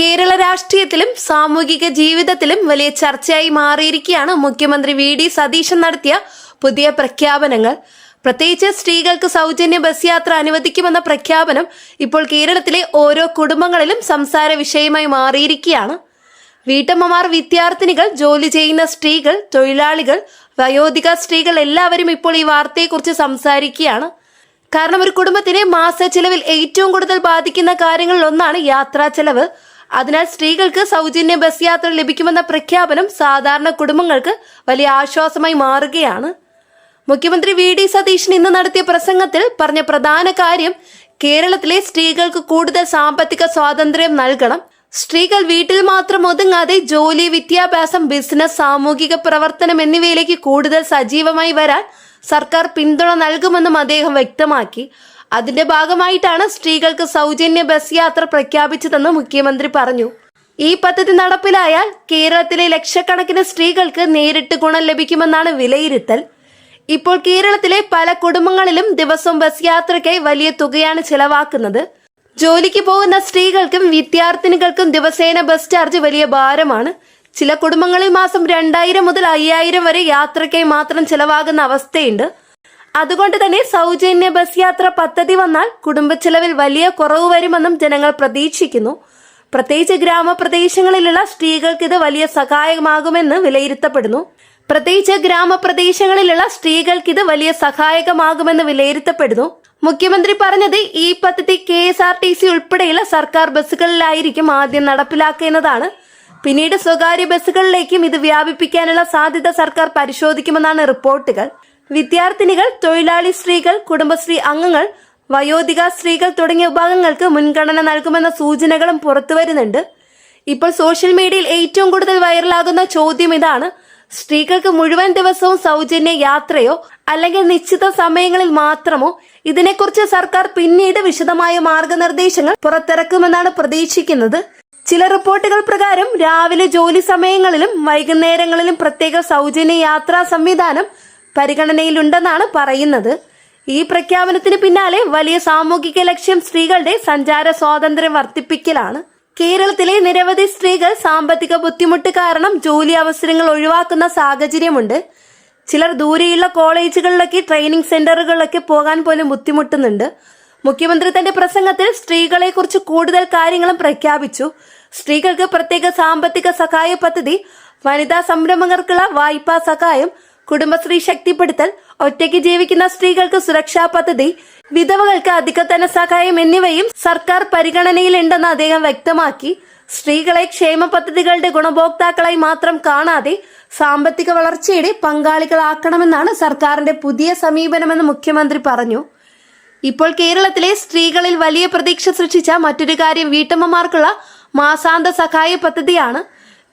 കേരള രാഷ്ട്രീയത്തിലും സാമൂഹിക ജീവിതത്തിലും വലിയ ചർച്ചയായി മാറിയിരിക്കുകയാണ് മുഖ്യമന്ത്രി വി.ഡി. സതീശൻ നടത്തിയ പുതിയ പ്രഖ്യാപനങ്ങൾ. പ്രത്യേകിച്ച് സ്ത്രീകൾക്ക് സൗജന്യ ബസ് യാത്ര അനുവദിക്കുമെന്ന പ്രഖ്യാപനം ഇപ്പോൾ കേരളത്തിലെ ഓരോ കുടുംബങ്ങളിലും സംസാര വിഷയമായി മാറിയിരിക്കുകയാണ്. വീട്ടമ്മമാർ, വിദ്യാർത്ഥിനികൾ, ജോലി ചെയ്യുന്ന സ്ത്രീകൾ, തൊഴിലാളികൾ, വയോധിക സ്ത്രീകൾ എല്ലാവരും ഇപ്പോൾ ഈ വാർത്തയെക്കുറിച്ച് സംസാരിക്കുകയാണ്. കാരണം ഒരു കുടുംബത്തിനെ മാസ ചെലവിൽ ഏറ്റവും കൂടുതൽ ബാധിക്കുന്ന കാര്യങ്ങളിൽ ഒന്നാണ് യാത്രാ ചെലവ്. അതിനാൽ സ്ത്രീകൾക്ക് സൗജന്യ ബസ് യാത്ര ലഭിക്കുമെന്ന പ്രഖ്യാപനം സാധാരണ കുടുംബങ്ങൾക്ക് വലിയ ആശ്വാസമായി മാറുകയാണ്. മുഖ്യമന്ത്രി വി.ഡി. സതീശൻ ഇന്ന് നടത്തിയ പ്രസംഗത്തിൽ പറഞ്ഞ പ്രധാന കാര്യം കേരളത്തിലെ സ്ത്രീകൾക്ക് കൂടുതൽ സാമ്പത്തിക സ്വാതന്ത്ര്യം നൽകണം. സ്ത്രീകൾ വീട്ടിൽ മാത്രം ഒതുങ്ങാതെ ജോലി, വിദ്യാഭ്യാസം, ബിസിനസ്, സാമൂഹിക പ്രവർത്തനം എന്നിവയിലേക്ക് കൂടുതൽ സജീവമായി വരാൻ സർക്കാർ പിന്തുണ നൽകുമെന്നും അദ്ദേഹം വ്യക്തമാക്കി. അതിന്റെ ഭാഗമായിട്ടാണ് സ്ത്രീകൾക്ക് സൗജന്യ ബസ് യാത്ര പ്രഖ്യാപിച്ചതെന്ന് മുഖ്യമന്ത്രി പറഞ്ഞു. ഈ പദ്ധതി നടപ്പിലായാൽ കേരളത്തിലെ ലക്ഷക്കണക്കിന് സ്ത്രീകൾക്ക് നേരിട്ട് ഗുണം ലഭിക്കുമെന്നാണ് വിലയിരുത്തൽ. ഇപ്പോൾ കേരളത്തിലെ പല കുടുംബങ്ങളിലും ദിവസവും ബസ് യാത്രയ്ക്കായി വലിയ തുകയാണ് ചിലവാക്കുന്നത്. ജോലിക്ക് പോകുന്ന സ്ത്രീകൾക്കും വിദ്യാർത്ഥിനികൾക്കും ദിവസേന ബസ് ചാർജ് വലിയ ഭാരമാണ്. ചില കുടുംബങ്ങളിൽ മാസം 2000 മുതൽ 5000 വരെ യാത്രയ്ക്കായി മാത്രം ചിലവാകുന്ന അവസ്ഥയുണ്ട്. അതുകൊണ്ട് തന്നെ സൗജന്യ ബസ് യാത്ര പദ്ധതി വന്നാൽ കുടുംബ ചെലവിൽ വലിയ കുറവ് വരുമെന്നും ജനങ്ങൾ പ്രതീക്ഷിക്കുന്നു. പ്രത്യേകിച്ച് ഗ്രാമപ്രദേശങ്ങളിലുള്ള സ്ത്രീകൾക്ക് ഇത് വലിയ സഹായകമാകുമെന്ന് വിലയിരുത്തപ്പെടുന്നു. മുഖ്യമന്ത്രി പറഞ്ഞത് ഈ പദ്ധതി KSRTC ഉൾപ്പെടെയുള്ള സർക്കാർ ബസ്സുകളിലായിരിക്കും ആദ്യം നടപ്പിലാക്കുന്നതാണ്. പിന്നീട് സ്വകാര്യ ബസ്സുകളിലേക്കും ഇത് വ്യാപിപ്പിക്കാനുള്ള സാധ്യത സർക്കാർ പരിശോധിക്കുമെന്നാണ് റിപ്പോർട്ടുകൾ. വിദ്യാർത്ഥിനികൾ, തൊഴിലാളി സ്ത്രീകൾ, കുടുംബശ്രീ അംഗങ്ങൾ, വയോധിക സ്ത്രീകൾ തുടങ്ങിയ വിഭാഗങ്ങൾക്ക് മുൻഗണന നൽകുമെന്ന സൂചനകളും പുറത്തുവരുന്നുണ്ട്. ഇപ്പോൾ സോഷ്യൽ മീഡിയയിൽ ഏറ്റവും കൂടുതൽ വൈറലാകുന്ന ചോദ്യം ഇതാണ്: സ്ത്രീകൾക്ക് മുഴുവൻ ദിവസവും സൗജന്യ യാത്രയോ അല്ലെങ്കിൽ നിശ്ചിത സമയങ്ങളിൽ മാത്രമോ? ഇതിനെക്കുറിച്ച് സർക്കാർ പിന്നീട് വിശദമായ മാർഗനിർദ്ദേശങ്ങൾ പുറത്തിറക്കുമെന്നാണ് പ്രതീക്ഷിക്കുന്നത്. ചില റിപ്പോർട്ടുകൾ പ്രകാരം രാവിലെ ജോലി സമയങ്ങളിലും വൈകുന്നേരങ്ങളിലും പ്രത്യേക സൗജന്യ യാത്രാ സംവിധാനം പരിഗണനയിലുണ്ടെന്നാണ് പറയുന്നത്. ഈ പ്രഖ്യാപനത്തിന് പിന്നാലെ വലിയ സാമൂഹിക ലക്ഷ്യം സ്ത്രീകളുടെ സഞ്ചാര സ്വാതന്ത്ര്യം വർദ്ധിപ്പിക്കലാണ്. കേരളത്തിലെ നിരവധി സ്ത്രീകൾ സാമ്പത്തിക ബുദ്ധിമുട്ട് കാരണം ജോലി അവസരങ്ങൾ ഒഴിവാക്കുന്ന സാഹചര്യമുണ്ട്. ചിലർ ദൂരെയുള്ള കോളേജുകളിലൊക്കെ ട്രെയിനിങ് സെന്ററുകളിലൊക്കെ പോകാൻ പോലും ബുദ്ധിമുട്ടുന്നുണ്ട്. മുഖ്യമന്ത്രി തന്റെ പ്രസംഗത്തിൽ സ്ത്രീകളെ കുറിച്ച് കൂടുതൽ കാര്യങ്ങളും പ്രഖ്യാപിച്ചു. സ്ത്രീകൾക്ക് പ്രത്യേക സാമ്പത്തിക സഹായ പദ്ധതി, വനിതാ സംരംഭകർക്കുള്ള വായ്പാ സഹായം, കുടുംബശ്രീ ശക്തിപ്പെടുത്തൽ, ഒറ്റയ്ക്ക് ജീവിക്കുന്ന സ്ത്രീകൾക്ക് സുരക്ഷാ പദ്ധതി, വിധവകൾക്ക് അധിക ധനസഹായം എന്നിവയും സർക്കാർ പരിഗണനയിലുണ്ടെന്ന് അദ്ദേഹം വ്യക്തമാക്കി. സ്ത്രീകളെ ക്ഷേമ പദ്ധതികളുടെ ഗുണഭോക്താക്കളായി മാത്രം കാണാതെ സാമ്പത്തിക വളർച്ചയുടെ പങ്കാളികളാക്കണമെന്നാണ് സർക്കാരിന്റെ പുതിയ സമീപനമെന്ന് മുഖ്യമന്ത്രി പറഞ്ഞു. ഇപ്പോൾ കേരളത്തിലെ സ്ത്രീകളിൽ വലിയ പ്രതീക്ഷ സൃഷ്ടിച്ച മറ്റൊരു കാര്യം വീട്ടമ്മമാർക്കുള്ള മാസാന്ത സഹായ പദ്ധതിയാണ്.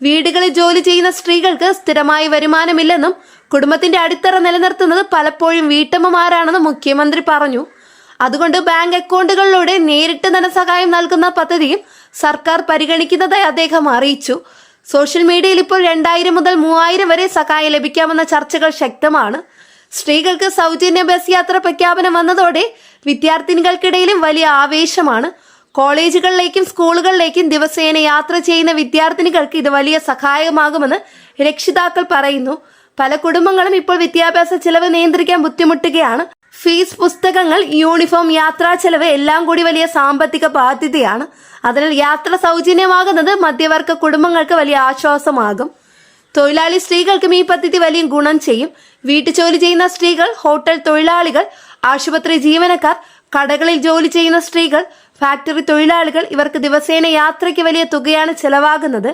വീടുകളിൽ ജോലി ചെയ്യുന്ന സ്ത്രീകൾക്ക് സ്ഥിരമായ വരുമാനമില്ലെന്നും കുടുംബത്തിന്റെ അടിത്തറ നിലനിർത്തുന്നത് പലപ്പോഴും വീട്ടമ്മമാരാണെന്നും മുഖ്യമന്ത്രി പറഞ്ഞു. അതുകൊണ്ട് ബാങ്ക് അക്കൗണ്ടുകളിലൂടെ നേരിട്ട് ധനസഹായം നൽകുന്ന പദ്ധതിയും സർക്കാർ പരിഗണിക്കുന്നതായി അദ്ദേഹം അറിയിച്ചു. സോഷ്യൽ മീഡിയയിൽ ഇപ്പോൾ 2000 മുതൽ 3000 വരെ സഹായം ലഭിക്കാമെന്ന ചർച്ചകൾ ശക്തമാണ്. സ്ത്രീകൾക്ക് സൗജന്യ ബസ് യാത്ര പ്രഖ്യാപനം വന്നതോടെ വിദ്യാർത്ഥിനികൾക്കിടയിലും വലിയ ആവേശമാണ്. കോളേജുകളിലേക്കും സ്കൂളുകളിലേക്കും ദിവസേന യാത്ര ചെയ്യുന്ന വിദ്യാർത്ഥിനികൾക്ക് ഇത് വലിയ സഹായകമാകുമെന്ന് രക്ഷിതാക്കൾ പറയുന്നു. പല കുടുംബങ്ങളും ഇപ്പോൾ വിദ്യാഭ്യാസ ചെലവ് നിയന്ത്രിക്കാൻ ബുദ്ധിമുട്ടുകയാണ്. ഫീസ്, പുസ്തകങ്ങൾ, യൂണിഫോം, യാത്രാ ചെലവ് എല്ലാം കൂടി വലിയ സാമ്പത്തിക ബാധ്യതയാണ്. അതിനാൽ യാത്ര സൗജന്യമാകുന്നത് മധ്യവർഗ കുടുംബങ്ങൾക്ക് വലിയ ആശ്വാസമാകും. തൊഴിലാളി സ്ത്രീകൾക്കും ഈ പദ്ധതി വലിയ ഗുണം ചെയ്യും. വീട്ടുജോലി ചെയ്യുന്ന സ്ത്രീകൾ, ഹോട്ടൽ തൊഴിലാളികൾ, ആശുപത്രി ജീവനക്കാർ, കടകളിൽ ജോലി ചെയ്യുന്ന സ്ത്രീകൾ, ഫാക്ടറി തൊഴിലാളികൾ ഇവർക്ക് ദിവസേന യാത്രയ്ക്ക് വലിയ തുകയാണ് ചെലവാകുന്നത്.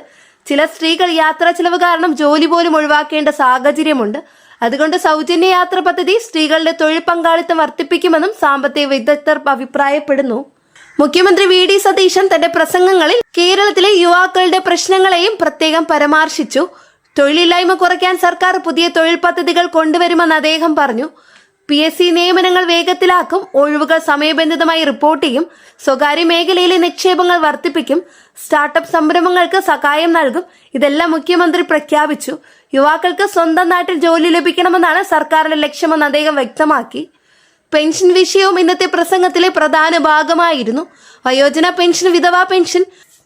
ചില സ്ത്രീകൾ യാത്രാ ചെലവ് കാരണം ജോലി പോലും ഒഴിവാക്കേണ്ട സാഹചര്യമുണ്ട്. അതുകൊണ്ട് സൗജന്യ യാത്ര പദ്ധതി സ്ത്രീകളുടെ തൊഴിൽ പങ്കാളിത്തം വർദ്ധിപ്പിക്കുമെന്നും സാമ്പത്തിക വിദഗ്ധർ അഭിപ്രായപ്പെടുന്നു. മുഖ്യമന്ത്രി വി.ഡി. സതീശൻ തന്റെ പ്രസംഗങ്ങളിൽ കേരളത്തിലെ യുവാക്കളുടെ പ്രശ്നങ്ങളെയും പ്രത്യേകം പരാമർശിച്ചു. തൊഴിലില്ലായ്മ കുറയ്ക്കാൻ സർക്കാർ പുതിയ തൊഴിൽ പദ്ധതികൾ കൊണ്ടുവരുമെന്ന് അദ്ദേഹം പറഞ്ഞു. PSC നിയമനങ്ങൾ വേഗത്തിലാക്കും, ഒഴിവുകൾ സമയബന്ധിതമായി റിപ്പോർട്ട് ചെയ്യും, സ്വകാര്യ മേഖലയിലെ നിക്ഷേപങ്ങൾ വർദ്ധിപ്പിക്കും, സ്റ്റാർട്ടപ്പ് സംരംഭങ്ങൾക്ക് സഹായം നൽകും. ഇതെല്ലാം മുഖ്യമന്ത്രി പ്രഖ്യാപിച്ചു. യുവാക്കൾക്ക് സ്വന്തം നാട്ടിൽ ജോലി ലഭിക്കണമെന്നാണ് സർക്കാരിന്റെ ലക്ഷ്യമെന്ന് അദ്ദേഹം വ്യക്തമാക്കി. പെൻഷൻ വിഷയവും ഇന്നത്തെ പ്രസംഗത്തിലെ പ്രധാന ഭാഗമായിരുന്നു. വയോജന പെൻഷൻ, വിധവാ പെൻഷൻ,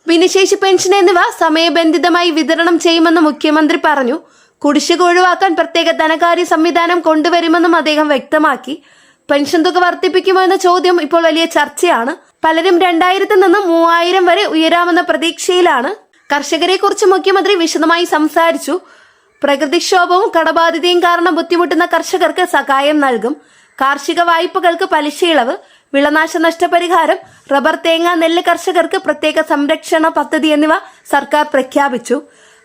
ഭിന്നശേഷി പെൻഷൻ എന്നിവ സമയബന്ധിതമായി വിതരണം ചെയ്യുമെന്ന് മുഖ്യമന്ത്രി പറഞ്ഞു. കുടിശ്ശിക ഒഴിവാക്കാൻ പ്രത്യേക ധനകാര്യ സംവിധാനം കൊണ്ടുവരുമെന്നും അദ്ദേഹം വ്യക്തമാക്കി. പെൻഷൻ തുക വർദ്ധിപ്പിക്കുമോ എന്ന ചോദ്യം ഇപ്പോൾ വലിയ ചർച്ചയാണ്. പലരും 2000 നിന്ന് 3000 വരെ ഉയരാമെന്ന പ്രതീക്ഷയിലാണ്. കർഷകരെ കുറിച്ച് മുഖ്യമന്ത്രി വിശദമായി സംസാരിച്ചു. പ്രകൃതിക്ഷോഭവും കടബാധ്യതയും കാരണം ബുദ്ധിമുട്ടുന്ന കർഷകർക്ക് സഹായം നൽകും. കാർഷിക വായ്പകൾക്ക് പലിശയിളവ്, വിളനാശ നഷ്ടപരിഹാരം, റബ്ബർ, തേങ്ങ, നെല്ല് കർഷകർക്ക് പ്രത്യേക സംരക്ഷണ പദ്ധതി എന്നിവ സർക്കാർ പ്രഖ്യാപിച്ചു.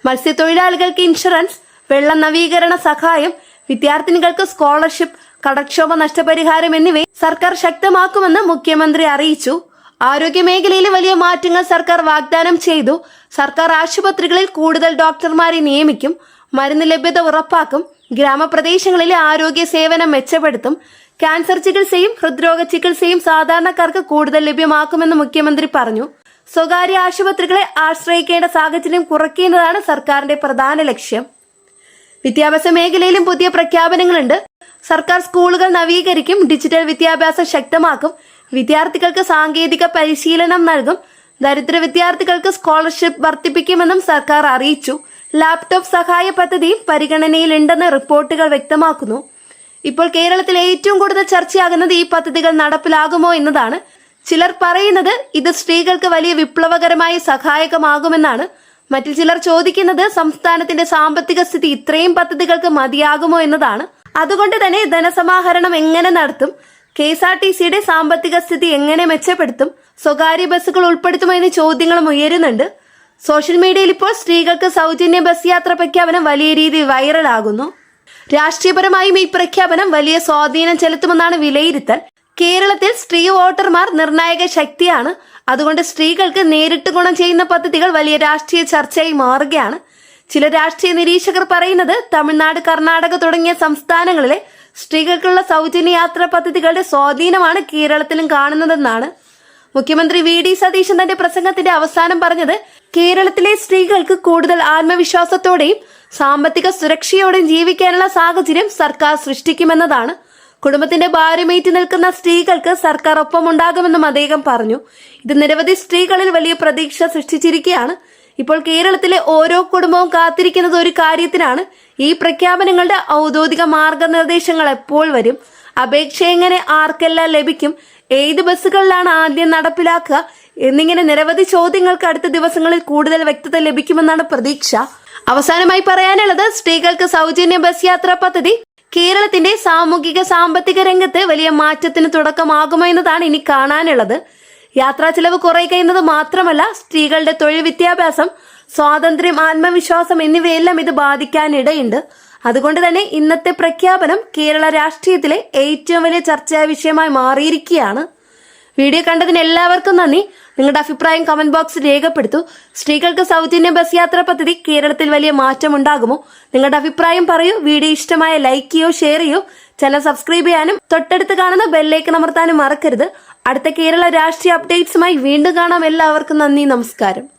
മത്സ്യത്തൊഴിലാളികൾക്ക് ഇൻഷുറൻസ്, വെള്ള നവീകരണ സഹായം, വിദ്യാർത്ഥിനികൾക്ക് സ്കോളർഷിപ്പ്, കടക്ഷോഭ നഷ്ടപരിഹാരം എന്നിവ സർക്കാർ ശക്തമാക്കുമെന്ന് മുഖ്യമന്ത്രി അറിയിച്ചു. ആരോഗ്യ മേഖലയിൽ വലിയ മാറ്റങ്ങൾ സർക്കാർ വാഗ്ദാനം ചെയ്തു. സർക്കാർ ആശുപത്രികളിൽ കൂടുതൽ ഡോക്ടർമാരെ നിയമിക്കും. മരുന്ന് ലഭ്യത ഉറപ്പാക്കും. ഗ്രാമപ്രദേശങ്ങളിലെ ആരോഗ്യ സേവനം മെച്ചപ്പെടുത്തും. ക്യാൻസർ ചികിത്സയും ഹൃദ്രോഗ ചികിത്സയും സാധാരണക്കാർക്ക് കൂടുതൽ ലഭ്യമാക്കുമെന്ന് മുഖ്യമന്ത്രി പറഞ്ഞു. സ്വകാര്യ ആശുപത്രികളെ ആശ്രയിക്കേണ്ട സാഹചര്യം കുറയ്ക്കുന്നതാണ് സർക്കാരിന്റെ പ്രധാന ലക്ഷ്യം. വിദ്യാഭ്യാസ മേഖലയിലും പുതിയ പ്രഖ്യാപനങ്ങളുണ്ട്. സർക്കാർ സ്കൂളുകൾ നവീകരിക്കും. ഡിജിറ്റൽ വിദ്യാഭ്യാസം ശക്തമാക്കും. വിദ്യാർത്ഥികൾക്ക് സാങ്കേതിക പരിശീലനം നൽകും. ദരിദ്ര വിദ്യാർത്ഥികൾക്ക് സ്കോളർഷിപ്പ് വർദ്ധിപ്പിക്കുമെന്നും സർക്കാർ അറിയിച്ചു. ലാപ്ടോപ്പ് സഹായ പദ്ധതിയും പരിഗണനയിലുണ്ടെന്ന് റിപ്പോർട്ടുകൾ വ്യക്തമാക്കുന്നു. ഇപ്പോൾ കേരളത്തിൽ ഏറ്റവും കൂടുതൽ ചർച്ചയാകുന്നത് ഈ പദ്ധതികൾ നടപ്പിലാകുമോ എന്നതാണ്. ചിലർ പറയുന്നത് ഇത് സ്ത്രീകൾക്ക് വലിയ വിപ്ലവകരമായി സഹായകമാകുമെന്നാണ്. മറ്റു ചിലർ ചോദിക്കുന്നത് സംസ്ഥാനത്തിന്റെ സാമ്പത്തിക സ്ഥിതി ഇത്രയും പദ്ധതികൾക്ക് മതിയാകുമോ എന്നതാണ്. അതുകൊണ്ട് തന്നെ ധനസമാഹരണം എങ്ങനെ നടത്തും? KSRTCയുടെ സാമ്പത്തിക സ്ഥിതി എങ്ങനെ മെച്ചപ്പെടുത്തും? സ്വകാര്യ ബസ്സുകൾ ഉൾപ്പെടുത്തുമോ എന്ന ചോദ്യങ്ങളും ഉയരുന്നുണ്ട്. സോഷ്യൽ മീഡിയയിൽ ഇപ്പോൾ സ്ത്രീകൾക്ക് സൗജന്യ ബസ് യാത്ര പ്രഖ്യാപനം വലിയ രീതിയിൽ വൈറലാകുന്നു. രാഷ്ട്രീയപരമായും ഈ പ്രഖ്യാപനം വലിയ സ്വാധീനം ചെലുത്തുമെന്നാണ് വിലയിരുത്തൽ. കേരളത്തിൽ സ്ത്രീ വോട്ടർമാർ നിർണായക ശക്തിയാണ്. അതുകൊണ്ട് സ്ത്രീകൾക്ക് നേരിട്ട് ഗുണം ചെയ്യുന്ന പദ്ധതികൾ വലിയ രാഷ്ട്രീയ ചർച്ചയായി മാറുകയാണ്. ചില രാഷ്ട്രീയ നിരീക്ഷകർ പറയുന്നത് തമിഴ്നാട്, കർണാടക തുടങ്ങിയ സംസ്ഥാനങ്ങളിലെ സ്ത്രീകൾക്കുള്ള സൗജന്യ യാത്രാ പദ്ധതികളുടെ സ്വാധീനമാണ് കേരളത്തിലും കാണുന്നതെന്നാണ്. മുഖ്യമന്ത്രി VD സതീശൻ തന്റെ പ്രസംഗത്തിന്റെ അവസാനം പറഞ്ഞത് കേരളത്തിലെ സ്ത്രീകൾക്ക് കൂടുതൽ ആത്മവിശ്വാസത്തോടെയും സാമ്പത്തിക സുരക്ഷയോടെയും ജീവിക്കാനുള്ള സാഹചര്യം സർക്കാർ സൃഷ്ടിക്കുമെന്നതാണ്. കുടുംബത്തിന്റെ ഭാരമേറ്റ് നിൽക്കുന്ന സ്ത്രീകൾക്ക് സർക്കാർ ഒപ്പമുണ്ടാകുമെന്നും അദ്ദേഹം പറഞ്ഞു. ഇത് നിരവധി സ്ത്രീകളിൽ വലിയ പ്രതീക്ഷ സൃഷ്ടിച്ചിരിക്കുകയാണ്. ഇപ്പോൾ കേരളത്തിലെ ഓരോ കുടുംബവും കാത്തിരിക്കുന്നത് ഒരു കാര്യത്തിനാണ്. ഈ പ്രഖ്യാപനങ്ങളുടെ ഔദ്യോഗിക മാർഗനിർദ്ദേശങ്ങൾ എപ്പോൾ വരും? അപേക്ഷ എങ്ങനെ ആർക്കെല്ലാം ലഭിക്കും? ഏത് ബസ്സുകളിലാണ് ആദ്യം നടപ്പിലാക്കുക? എന്നിങ്ങനെ നിരവധി ചോദ്യങ്ങൾക്ക് അടുത്ത ദിവസങ്ങളിൽ കൂടുതൽ വ്യക്തത ലഭിക്കുമെന്നാണ് പ്രതീക്ഷ. അവസാനമായി പറയാനുള്ളത് സ്ത്രീകൾക്ക് സൗജന്യ ബസ് യാത്രാ പദ്ധതി കേരളത്തിന്റെ സാമൂഹിക സാമ്പത്തിക രംഗത്ത് വലിയ മാറ്റത്തിന് തുടക്കമാകുമോ എന്നതാണ് ഇനി കാണാനുള്ളത്. യാത്രാ ചെലവ് കുറയുക എന്നത് മാത്രമല്ല, സ്ത്രീകളുടെ തൊഴിൽ, വിദ്യാഭ്യാസം, സ്വാതന്ത്ര്യം, ആത്മവിശ്വാസം എന്നിവയെല്ലാം ഇത് ബാധിക്കാനിടയുണ്ട്. അതുകൊണ്ട് തന്നെ ഇന്നത്തെ പ്രഖ്യാപനം കേരള രാഷ്ട്രീയത്തിലെ ഏറ്റവും വലിയ ചർച്ചാ വിഷയമായി മാറിയിരിക്കുകയാണ്. വീഡിയോ കണ്ടതിന് എല്ലാവർക്കും നന്ദി. നിങ്ങളുടെ അഭിപ്രായം കമന്റ് ബോക്സിൽ രേഖപ്പെടുത്തൂ. സ്ത്രീകൾക്ക് സൗജന്യ ബസ് യാത്രാ പദ്ധതി കേരളത്തിൽ വലിയ മാറ്റം ഉണ്ടാകുമോ? നിങ്ങളുടെ അഭിപ്രായം പറയൂ. വീഡിയോ ഇഷ്ടമായ ലൈക്ക് ചെയ്യോ, ഷെയർ ചെയ്യോ. ചാനൽ സബ്സ്ക്രൈബ് ചെയ്യാനും തൊട്ടടുത്ത് കാണുന്ന ബെല്ലൈക്കൺ അമർത്താനും മറക്കരുത്. അടുത്ത കേരള രാഷ്ട്രീയ അപ്ഡേറ്റ്സുമായി വീണ്ടും കാണാം. എല്ലാവർക്കും നന്ദി, നമസ്കാരം.